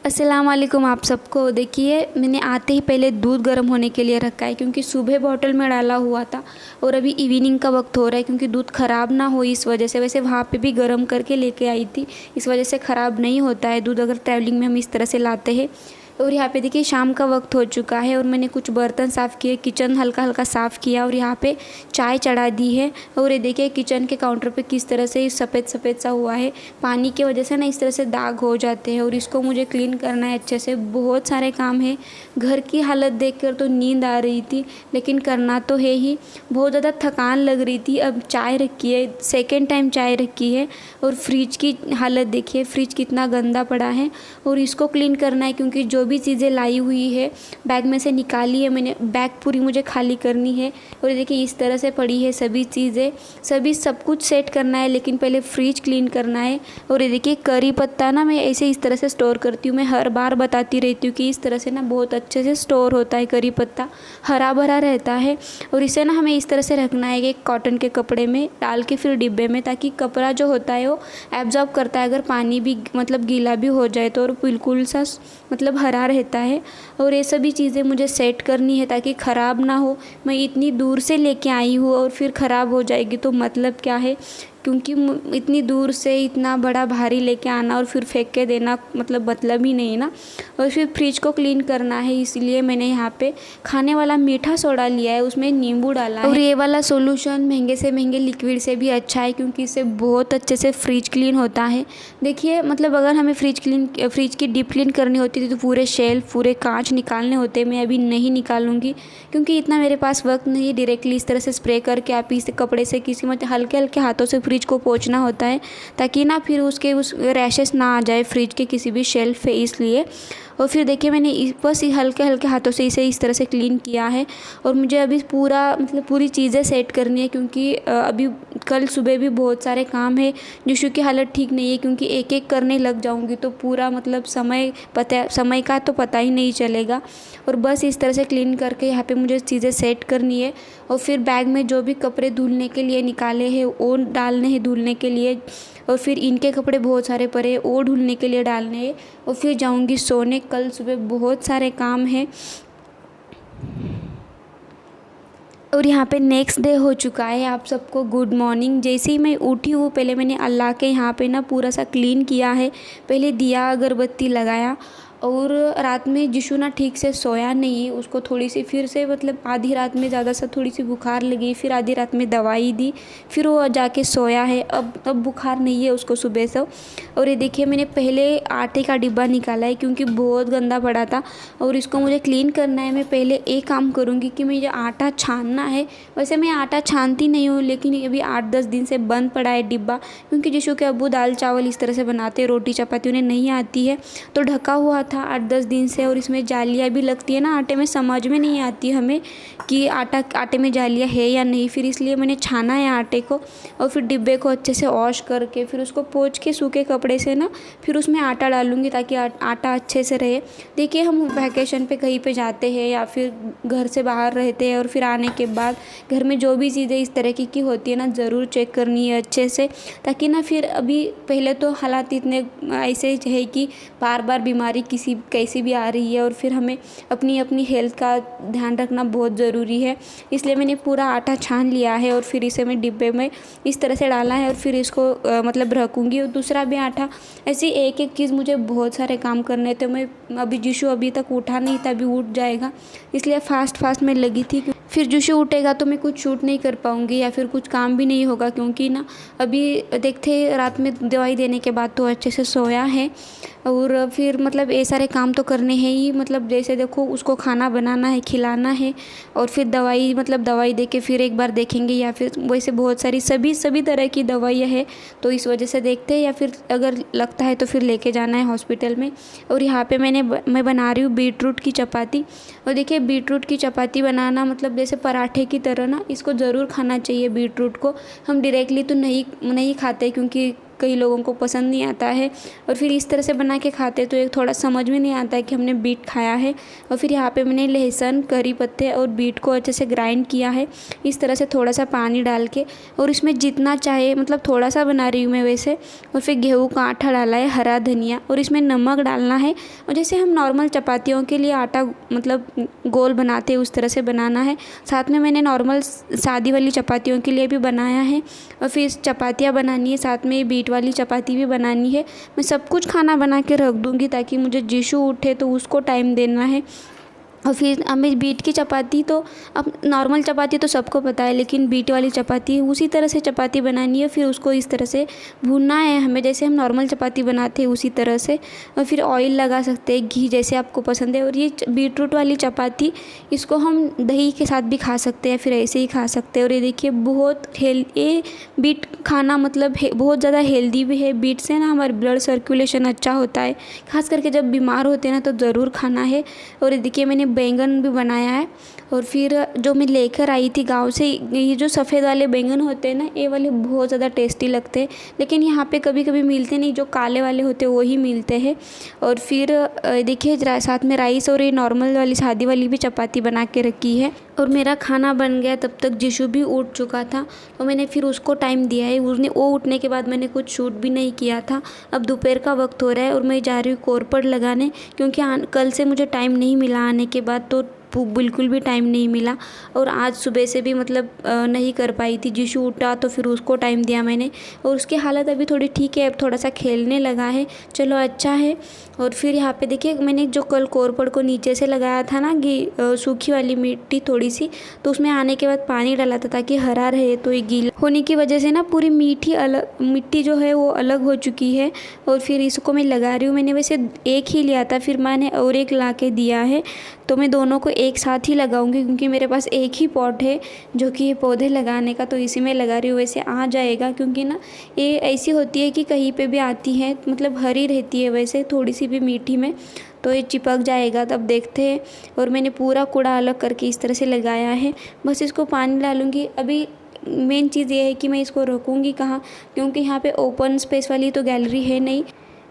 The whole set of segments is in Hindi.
अस्सलाम वालेकुम आप सबको। देखिए मैंने आते ही पहले दूध गर्म होने के लिए रखा है क्योंकि सुबह बॉटल में डाला हुआ था और अभी इवनिंग का वक्त हो रहा है क्योंकि दूध ख़राब ना हो इस वजह से। वैसे वहाँ पे भी गर्म करके लेके आई थी, इस वजह से ख़राब नहीं होता है दूध अगर ट्रैवलिंग में हम इस तरह से लाते हैं। और यहाँ पे देखिए शाम का वक्त हो चुका है और मैंने कुछ बर्तन साफ़ किए, किचन हल्का हल्का साफ़ किया और यहाँ पे चाय चढ़ा दी है। और ये देखिए किचन के काउंटर पे किस तरह से सफ़ेद सफ़ेद सा हुआ है, पानी की वजह से ना इस तरह से दाग हो जाते हैं और इसको मुझे क्लीन करना है अच्छे से। बहुत सारे काम है, घर की हालत देखकर तो नींद आ रही थी लेकिन करना तो है ही। बहुत ज़्यादा थकान लग रही थी। अब चाय रखी है, सेकेंड टाइम चाय रखी है और फ्रिज की हालत देखिए, फ्रिज कितना गंदा पड़ा है और इसको क्लीन करना है क्योंकि जो भी चीज़ें लाई हुई है बैग में से निकाली है मैंने, बैग पूरी मुझे खाली करनी है। और देखिए इस तरह से पड़ी है सभी चीज़ें, सब कुछ सेट करना है लेकिन पहले फ्रिज क्लीन करना है। और ये देखिए करी पत्ता ना मैं ऐसे इस तरह से स्टोर करती हूँ, मैं हर बार बताती रहती हूँ कि इस तरह से ना बहुत अच्छे से स्टोर होता है करी पत्ता, हरा भरा रहता है। और इसे ना हमें इस तरह से रखना है कि कॉटन के कपड़े में डाल के फिर डिब्बे में, ताकि कपड़ा जो होता है वो एब्जॉर्ब करता है, अगर पानी भी मतलब गीला भी हो जाए तो, और बिल्कुल सा मतलब हरा रहता है। और ये सभी चीज़ें मुझे सेट करनी है ताकि ख़राब ना हो। मैं इतनी दूर से लेके आई हूँ और फिर ख़राब हो जाएगी तो मतलब क्या है, क्योंकि इतनी दूर से इतना बड़ा भारी लेके आना और फिर फेंक के देना मतलब ही नहीं ना। और फिर फ्रिज को क्लीन करना है, इसलिए मैंने यहाँ पे खाने वाला मीठा सोडा लिया है, उसमें नींबू डाला है। और ये वाला सॉल्यूशन महंगे से महंगे लिक्विड से भी अच्छा है क्योंकि इससे बहुत अच्छे से फ्रिज क्लीन होता है। देखिए मतलब अगर हमें फ्रिज की डीप क्लीन करनी होती थी तो पूरे शेल्फ पूरे कांच निकालने होते। मैं अभी नहीं निकालूंगी क्योंकि इतना मेरे पास वक्त नहीं। डायरेक्टली इस तरह से स्प्रे करके आप इस कपड़े से किसी मतलब हल्के हल्के हाथों से फ्रिज को पोंछना होता है ताकि ना फिर उस रैशेस ना आ जाए फ्रिज के किसी भी शेल्फ पे, इसलिए। और फिर देखिए मैंने बस हल्के हल्के हाथों से इसे इस तरह से क्लीन किया है। और मुझे अभी पूरी चीज़ें सेट करनी है क्योंकि अभी कल सुबह भी बहुत सारे काम है। जिशु की हालत ठीक नहीं है क्योंकि एक एक करने लग जाऊंगी तो पूरा मतलब समय का तो पता ही नहीं चलेगा। और बस इस तरह से क्लीन करके यहाँ पे मुझे चीज़ें सेट करनी है। और फिर बैग में जो भी कपड़े धुलने के लिए निकाले हैं वो डालने हैं धुलने के लिए। और फिर इनके कपड़े बहुत सारे पड़े हैं वो धुलने के लिए डालने हैं। और फिर जाऊंगी सोने, कल सुबह बहुत सारे काम हैं। और यहाँ पे नेक्स्ट डे हो चुका है। आप सबको गुड मॉर्निंग। जैसे ही मैं उठी हूँ पहले मैंने अल्लाह के यहाँ पे ना पूरा सा क्लीन किया है, पहले दिया अगरबत्ती लगाया। और रात में जिशु ना ठीक से सोया नहीं, उसको थोड़ी सी फिर से मतलब आधी रात में ज़्यादा सा थोड़ी सी बुखार लगी, फिर आधी रात में दवाई दी, फिर वो जाके सोया है। अब बुखार नहीं है उसको सुबह से। और ये देखिए मैंने पहले आटे का डिब्बा निकाला है क्योंकि बहुत गंदा पड़ा था और इसको मुझे क्लीन करना है। मैं पहले एक काम करूँगी कि मुझे आटा छानना है। वैसे मैं आटा छानती नहीं हूँ लेकिन अभी 8-10 दिन से बंद पड़ा है डिब्बा, क्योंकि जिशु के अब्बू दाल चावल इस तरह से बनाते हैं, रोटी चपाती उन्हें नहीं आती है तो ढका हुआ था 8-10 दिन से। और इसमें जालियाँ भी लगती है ना आटे में, समझ में नहीं आती हमें कि आटे में जालियाँ है या नहीं। फिर इसलिए मैंने छाना है आटे को और फिर डिब्बे को अच्छे से वॉश करके फिर उसको पोंछ के सूखे कपड़े से ना फिर उसमें आटा डालूंगी ताकि आटा अच्छे से रहे। देखिए हम वैकेशन पे कहीं पे जाते हैं या फिर घर से बाहर रहते हैं और फिर आने के बाद घर में जो भी चीज़ें इस तरह की होती है ना ज़रूर चेक करनी है अच्छे से, ताकि ना फिर अभी पहले तो हालात इतने ऐसे है कि बार बार बीमारी कैसी भी आ रही है और फिर हमें अपनी हेल्थ का ध्यान रखना बहुत ज़रूरी है। इसलिए मैंने पूरा आटा छान लिया है और फिर इसे मैं डिब्बे में इस तरह से डाला है और फिर इसको मतलब रखूँगी। और दूसरा भी आटा, ऐसी एक एक चीज़ मुझे बहुत सारे काम करने थे। मैं अभी जिशु अभी तक उठा नहीं था, अभी उठ जाएगा इसलिए फास्ट में लगी थी। फिर जिशु उठेगा तो मैं कुछ शूट नहीं कर पाऊँगी या फिर कुछ काम भी नहीं होगा क्योंकि ना अभी देखते रात में दवाई देने के बाद तो अच्छे से सोया है। और फिर मतलब ये सारे काम तो करने हैं ही, मतलब जैसे देखो उसको खाना बनाना है, खिलाना है और फिर दवाई दे के फिर एक बार देखेंगे या फिर वैसे बहुत सारी सभी तरह की दवाइयाँ है तो इस वजह से देखते हैं या फिर अगर लगता है तो फिर लेके जाना है हॉस्पिटल में। और यहाँ पे मैं बना रही हूँ बीटरूट की चपाती। और देखिए बीटरूट की चपाती बनाना मतलब जैसे पराठे की तरह ना, इसको ज़रूर खाना चाहिए बीटरूट को। हम डायरेक्टली तो नहीं खाते क्योंकि कई लोगों को पसंद नहीं आता है। और फिर इस तरह से बना के खाते तो एक थोड़ा समझ में नहीं आता है कि हमने बीट खाया है। और फिर यहाँ पे मैंने लहसुन, करी पत्ते और बीट को अच्छे से ग्राइंड किया है इस तरह से, थोड़ा सा पानी डाल के। और इसमें जितना चाहे, मतलब थोड़ा सा बना रही हूँ मैं वैसे। और फिर गेहूँ का आटा डाला है, हरा धनिया, और इसमें नमक डालना है। और जैसे हम नॉर्मल चपातियों के लिए आटा मतलब गोल बनाते हैं उस तरह से बनाना है। साथ में मैंने नॉर्मल सादी वाली चपातियों के लिए भी बनाया है। और फिर चपातियाँ बनानी है, साथ में बीट वाली चपाती भी बनानी है। मैं सब कुछ खाना बना के रख दूँगी ताकि मुझे जीशु उठे तो उसको टाइम देना है। और फिर हमें बीट की चपाती तो, अब नॉर्मल चपाती तो सबको पता है, लेकिन बीट वाली चपाती उसी तरह से चपाती बनानी है। फिर उसको इस तरह से भूनना है हमें, जैसे हम नॉर्मल चपाती बनाते हैं उसी तरह से। और फिर ऑयल लगा सकते हैं, घी, जैसे आपको पसंद है। और ये बीटरूट वाली चपाती, इसको हम दही के साथ भी खा सकते हैं, फिर ऐसे ही खा सकते हैं। और ये देखिए बहुत ये बीट खाना मतलब बहुत ज़्यादा हेल्दी भी है। बीट से ना हमारे ब्लड सर्कुलेशन अच्छा होता है, खास करके जब बीमार होते हैं ना तो ज़रूर खाना है। और ये देखिए मैंने बैंगन भी बनाया है। और फिर जो मैं लेकर आई थी गांव से, ये जो सफ़ेद वाले बैंगन होते हैं ना, ये वाले बहुत ज़्यादा टेस्टी लगते हैं, लेकिन यहाँ पे कभी कभी मिलते नहीं, जो काले वाले होते हैं वही मिलते हैं। और फिर देखिए साथ में राइस और ये नॉर्मल वाली सादी वाली भी चपाती बना के रखी है। और मेरा खाना बन गया, तब तक जीशु भी उठ चुका था, तो मैंने फिर उसको टाइम दिया है। वो उठने के बाद मैंने कुछ शूट भी नहीं किया था। अब दोपहर का वक्त हो रहा है और मैं जा रही हूँ कोरपड लगाने, क्योंकि कल से मुझे टाइम नहीं मिला आने के बाद, तो बिल्कुल भी टाइम नहीं मिला। और आज सुबह से भी मतलब नहीं कर पाई थी। जीशु उठा तो फिर उसको टाइम दिया मैंने, और उसकी हालत अभी थोड़ी ठीक है, अब थोड़ा सा खेलने लगा है, चलो अच्छा है। और फिर यहाँ पे देखिए मैंने जो कल कोरपड को नीचे से लगाया था ना, सूखी वाली मिट्टी थोड़ी सी, तो उसमें आने के बाद पानी डाला था ताकि हरा रहे। तो ये गीला होने की वजह से ना पूरी मिट्टी जो है वो अलग हो चुकी है। और फिर इसको मैं लगा रही हूँ। मैंने वैसे एक ही लिया था, फिर मैंने और एक ला के दिया है, तो मैं दोनों को एक साथ ही लगाऊंगी, क्योंकि मेरे पास एक ही पॉट है जो कि ये पौधे लगाने का, तो इसी में लगा रही हूँ। वैसे आ जाएगा, क्योंकि ना ये ऐसी होती है कि कहीं पे भी आती है, मतलब हरी रहती है वैसे थोड़ी सी भी मीठी में, तो ये चिपक जाएगा, तब देखते हैं। और मैंने पूरा कूड़ा अलग करके इस तरह से लगाया है। बस इसको पानी डालूंगी। अभी मेन चीज़ ये है कि मैं इसको रखूँगी कहाँ, क्योंकि यहाँ पे ओपन स्पेस वाली तो गैलरी है नहीं।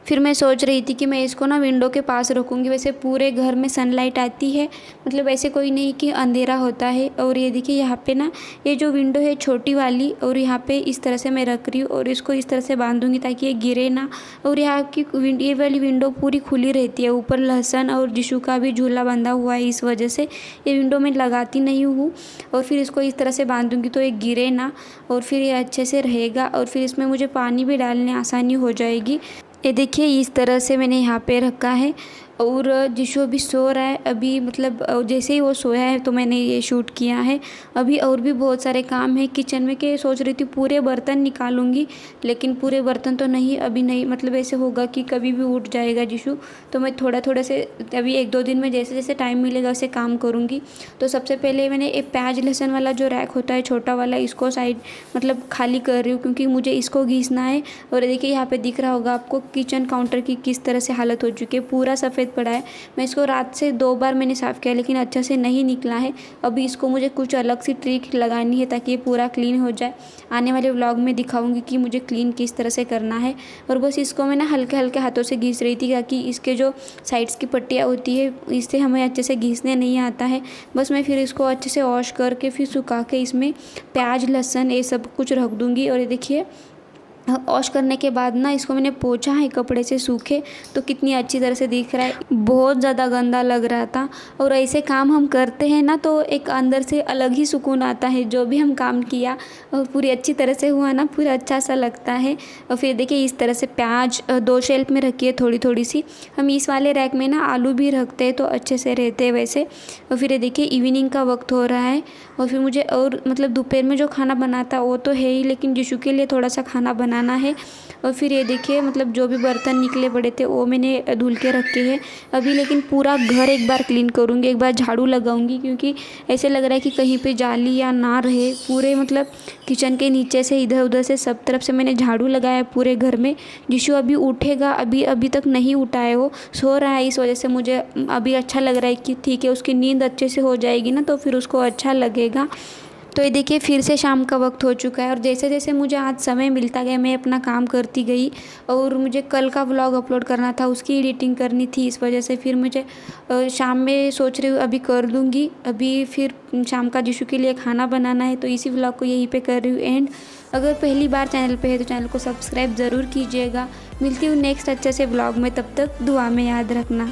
फिर मैं सोच रही थी कि मैं इसको ना विंडो के पास रखूँगी, वैसे पूरे घर में सनलाइट आती है, मतलब ऐसे कोई नहीं कि अंधेरा होता है। और ये देखिए यहाँ पे ना ये जो विंडो है छोटी वाली, और यहाँ पे इस तरह से मैं रख रही हूँ, और इसको इस तरह से बांधूंगी ताकि ये गिरे ना। और यहाँ की ये वाली विंडो पूरी खुली रहती है, ऊपर लहसुन और जीशु का भी झूला बंधा हुआ है, इस वजह से ये विंडो मैं लगाती नहीं हूँ। और फिर इसको इस तरह से बांधूंगी तो ये गिरे ना, और फिर ये अच्छे से रहेगा। और फिर इसमें मुझे पानी भी डालने आसानी हो जाएगी। ये देखिए इस तरह से मैंने यहाँ पे रखा है। और जीशु अभी सो रहा है, अभी मतलब जैसे ही वो सोया है तो मैंने ये शूट किया है। अभी और भी बहुत सारे काम है किचन में, कि सोच रही थी पूरे बर्तन निकालूंगी, लेकिन पूरे बर्तन तो नहीं, अभी नहीं, मतलब ऐसे होगा कि कभी भी उठ जाएगा जीशु, तो मैं थोड़ा थोड़ा से अभी 1-2 दिन में जैसे जैसे टाइम मिलेगा वैसे काम करूँगी। तो सबसे पहले मैंने एक प्याज लहसुन वाला जो रैक होता है छोटा वाला, इसको साइड मतलब खाली कर रही हूँ, क्योंकि मुझे इसको घिसना है। और देखिए यहाँ पे दिख रहा होगा आपको किचन काउंटर की किस तरह से हालत हो चुकी है, पूरा सफ़ेद पड़ा है। मैं इसको रात से 2 बार मैंने साफ़ किया, लेकिन अच्छा से नहीं निकला है। अभी इसको मुझे कुछ अलग सी ट्रिक लगानी है ताकि ये पूरा क्लीन हो जाए। आने वाले व्लॉग में दिखाऊंगी कि मुझे क्लीन किस तरह से करना है। और बस इसको मैं ना हल्के हल्के हाथों से घिस रही थी, ताकि इसके जो साइड्स की पट्टियाँ होती है इससे हमें अच्छे से घिसने नहीं आता है। बस मैं फिर इसको अच्छे से वॉश करके फिर सुखा के इसमें प्याज लहसुन ये सब कुछ रख दूँगी। और ये देखिए वॉश करने के बाद ना इसको मैंने पोंछा है कपड़े से सूखे, तो कितनी अच्छी तरह से दिख रहा है। बहुत ज़्यादा गंदा लग रहा था। और ऐसे काम हम करते हैं ना तो एक अंदर से अलग ही सुकून आता है, जो भी हम काम किया और पूरी अच्छी तरह से हुआ ना, पूरा अच्छा सा लगता है। और फिर देखिए इस तरह से प्याज 2 शेल्फ में रखी है थोड़ी थोड़ी सी। हम इस वाले रैक में ना आलू भी रखते हैं तो अच्छे से रहते हैं वैसे। और फिर देखिए इवनिंग का वक्त हो रहा है, और फिर मुझे और मतलब दोपहर में जो खाना बनाता वो तो है ही, लेकिन जीशु के लिए थोड़ा सा खाना बनाना है। और फिर ये देखिए मतलब जो भी बर्तन निकले पड़े थे वो मैंने धुल के रखे हैं अभी। लेकिन पूरा घर एक बार क्लीन करूँगी, एक बार झाड़ू लगाऊंगी, क्योंकि ऐसे लग रहा है कि कहीं पे जाली या ना रहे। पूरे मतलब किचन के नीचे से इधर उधर से सब तरफ से मैंने झाड़ू लगाया पूरे घर में। जीशु अभी उठेगा, अभी तक नहीं उठा है, वो सो रहा है, इस वजह से मुझे अभी अच्छा लग रहा है कि ठीक है उसकी नींद अच्छे से हो जाएगी ना तो फिर उसको अच्छा लगेगा। तो ये देखिए फिर से शाम का वक्त हो चुका है और जैसे जैसे मुझे आज समय मिलता गया मैं अपना काम करती गई और मुझे कल का व्लॉग अपलोड करना था, उसकी एडिटिंग करनी थी। इस वजह से फिर मुझे शाम में सोच रही हूँ अभी कर लूँगी। अभी फिर शाम का जिशु के लिए खाना बनाना है, तो इसी व्लॉग को यहीं पे कर रही हूँ एंड। अगर पहली बार चैनल पे है तो चैनल को सब्सक्राइब ज़रूर कीजिएगा। मिलती हूँ नेक्स्ट अच्छे से व्लॉग में, तब तक दुआ में याद रखना।